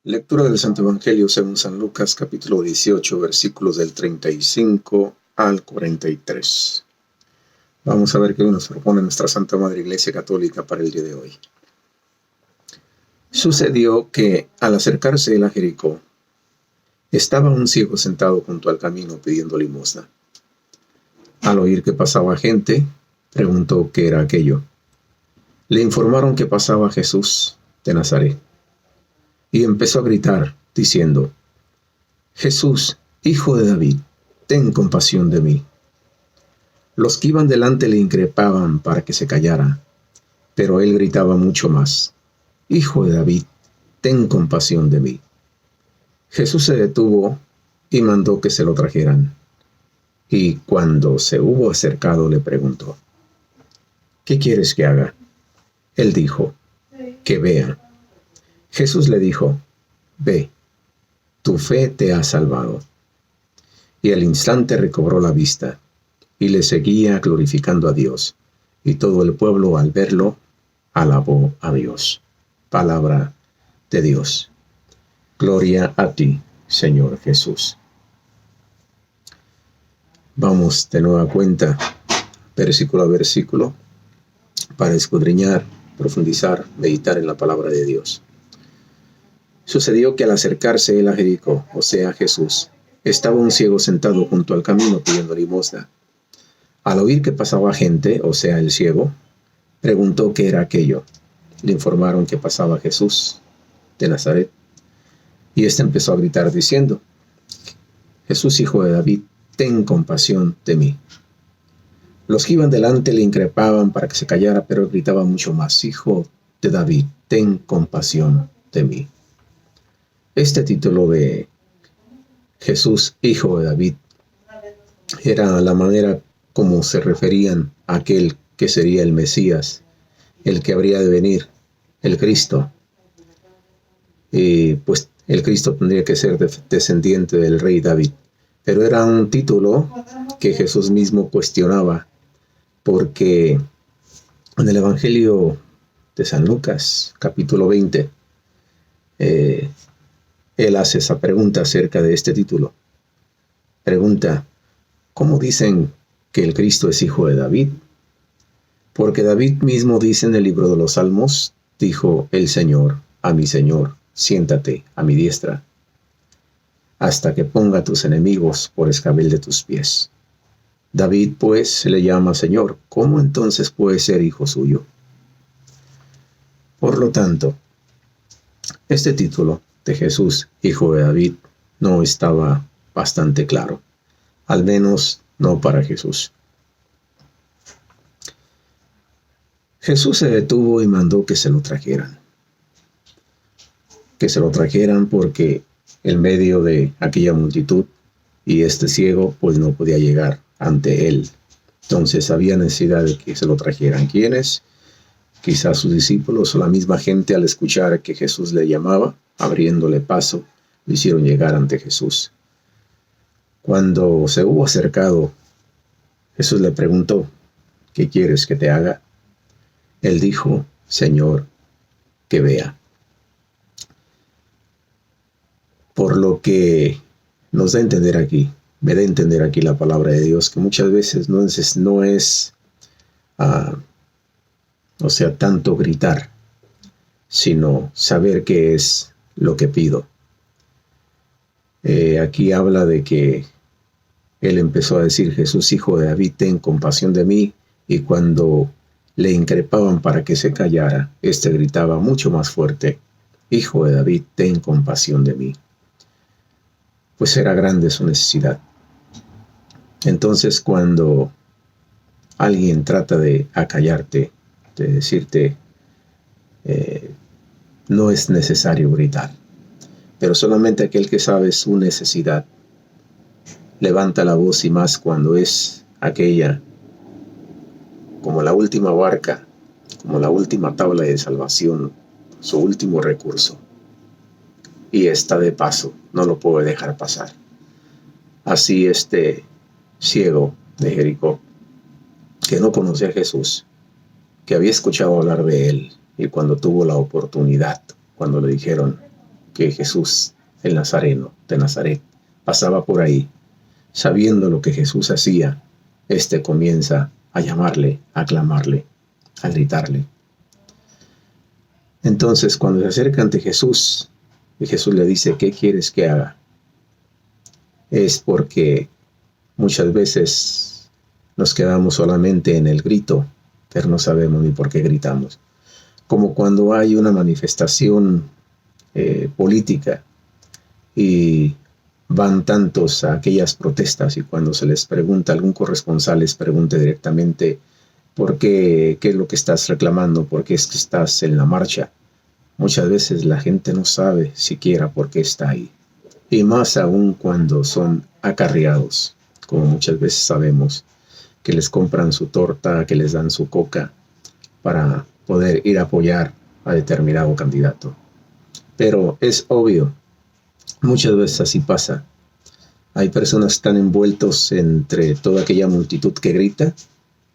Lectura del Santo Evangelio según San Lucas, capítulo 18, versículos del 35 al 43. Vamos a ver qué nos propone nuestra Santa Madre Iglesia Católica para el día de hoy. Sucedió que, al acercarse él a Jericó, estaba un ciego sentado junto al camino pidiendo limosna. Al oír que pasaba gente, preguntó qué era aquello. Le informaron que pasaba Jesús de Nazaret. Y empezó a gritar, diciendo: Jesús, hijo de David, ten compasión de mí. Los que iban delante le increpaban para que se callara, pero él gritaba mucho más: Hijo de David, ten compasión de mí. Jesús se detuvo y mandó que se lo trajeran. Y cuando se hubo acercado le preguntó: ¿Qué quieres que haga? Él dijo: que vea. Jesús le dijo: ve, tu fe te ha salvado. Y al instante recobró la vista, y le seguía glorificando a Dios. Y todo el pueblo, al verlo, alabó a Dios. Palabra de Dios. Gloria a ti, Señor Jesús. Vamos de nueva cuenta, versículo a versículo, para escudriñar, profundizar, meditar en la palabra de Dios. Sucedió que al acercarse él a Jericó, o sea, Jesús, estaba un ciego sentado junto al camino pidiendo limosna. Al oír que pasaba gente, o sea, el ciego, preguntó qué era aquello. Le informaron que pasaba Jesús de Nazaret. Y éste empezó a gritar diciendo: Jesús, hijo de David, ten compasión de mí. Los que iban delante le increpaban para que se callara, pero él gritaba mucho más: Hijo de David, ten compasión de mí. Este título de Jesús, hijo de David, era la manera como se referían a aquel que sería el Mesías, el que habría de venir, el Cristo. Y pues el Cristo tendría que ser descendiente del rey David. Pero era un título que Jesús mismo cuestionaba, porque en el Evangelio de San Lucas, capítulo 20, él hace esa pregunta acerca de este título. Pregunta: ¿cómo dicen que el Cristo es hijo de David? Porque David mismo dice en el libro de los Salmos: dijo el Señor a mi Señor: siéntate a mi diestra, hasta que ponga a tus enemigos por escabel de tus pies. David pues se le llama Señor. ¿Cómo entonces puede ser hijo suyo? Por lo tanto, este título de Jesús, hijo de David, no estaba bastante claro, al menos no para Jesús. Jesús se detuvo y mandó que se lo trajeran. Que se lo trajeran porque en medio de aquella multitud y este ciego pues no podía llegar ante él. Entonces había necesidad de que se lo trajeran. ¿Quiénes? Quizás sus discípulos o la misma gente, al escuchar que Jesús le llamaba, abriéndole paso, lo hicieron llegar ante Jesús. Cuando se hubo acercado, Jesús le preguntó: ¿qué quieres que te haga? Él dijo: Señor, que vea. Por lo que nos da a entender aquí, me da a entender aquí la palabra de Dios, que muchas veces no es tanto gritar, sino saber qué es lo que pido. Aquí habla de que él empezó a decir: Jesús, hijo de David, ten compasión de mí. Y cuando le increpaban para que se callara, éste gritaba mucho más fuerte: Hijo de David, ten compasión de mí. Pues era grande su necesidad. Entonces, cuando alguien trata de acallarte, de decirte, no es necesario gritar, pero solamente aquel que sabe su necesidad levanta la voz, y más cuando es aquella como la última barca, como la última tabla de salvación, su último recurso, y está de paso, no lo puede dejar pasar. Así este ciego de Jericó, que no conocía a Jesús, que había escuchado hablar de él, y cuando tuvo la oportunidad, cuando le dijeron: que Jesús, el Nazareno de Nazaret, pasaba por ahí, sabiendo lo que Jesús hacía, comienza a llamarle, a clamarle, a gritarle. Entonces, cuando se acerca ante Jesús, y Jesús le dice, ¿qué quieres que haga? Es porque muchas veces nos quedamos solamente en el grito, pero no sabemos ni por qué gritamos. Como cuando hay una manifestación política y van tantos a aquellas protestas, y cuando se les pregunta, algún corresponsal les pregunta directamente ¿por qué? ¿Qué es lo que estás reclamando? ¿Por qué es que estás en la marcha? Muchas veces la gente no sabe siquiera por qué está ahí. Y más aún cuando son acarreados, como muchas veces sabemos, que les compran su torta, que les dan su coca para poder ir a apoyar a determinado candidato. Pero es obvio, muchas veces así pasa. Hay personas que están envueltos entre toda aquella multitud que grita,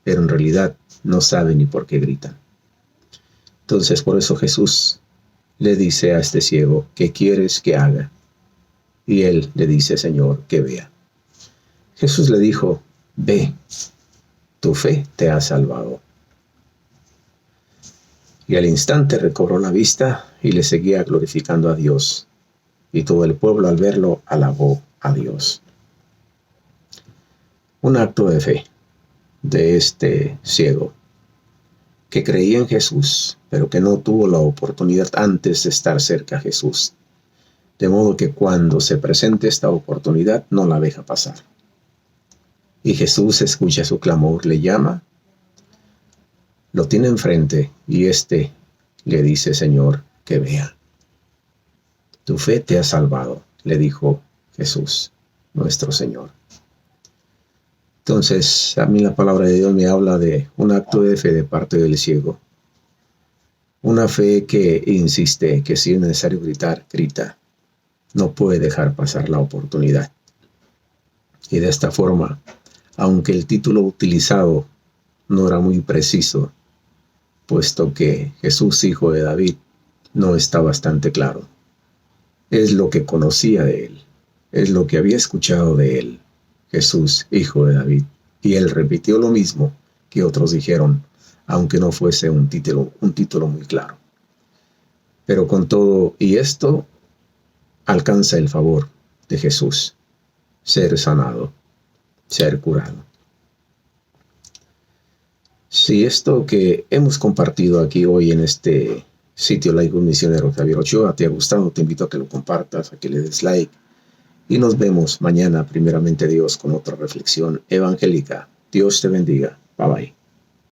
pero en realidad no saben ni por qué gritan. Entonces, por eso Jesús le dice a este ciego, ¿qué quieres que haga? Y él le dice, Señor, que vea. Jesús le dijo, ve, tu fe te ha salvado. Y al instante recobró la vista y le seguía glorificando a Dios. Y todo el pueblo al verlo alabó a Dios. Un acto de fe de este ciego que creía en Jesús, pero que no tuvo la oportunidad antes de estar cerca a Jesús. De modo que cuando se presente esta oportunidad, no la deja pasar. Y Jesús escucha su clamor, le llama, lo tiene enfrente y le dice, Señor, que vea. Tu fe te ha salvado, le dijo Jesús, nuestro Señor. Entonces, a mí la palabra de Dios me habla de un acto de fe de parte del ciego. Una fe que insiste que si es necesario gritar, grita. No puede dejar pasar la oportunidad. Y de esta forma, aunque el título utilizado no era muy preciso, puesto que Jesús, hijo de David, no está bastante claro. Es lo que conocía de él, es lo que había escuchado de él, Jesús, hijo de David. Y él repitió lo mismo que otros dijeron, aunque no fuese un título muy claro. Pero con todo y esto, alcanza el favor de Jesús, ser sanado, ser curado. Si esto que hemos compartido aquí hoy en este sitio laico misionero Javier Ochoa te ha gustado, te invito a que lo compartas, a que le des like. Y nos vemos mañana, primeramente Dios, con otra reflexión evangélica. Dios te bendiga. Bye bye.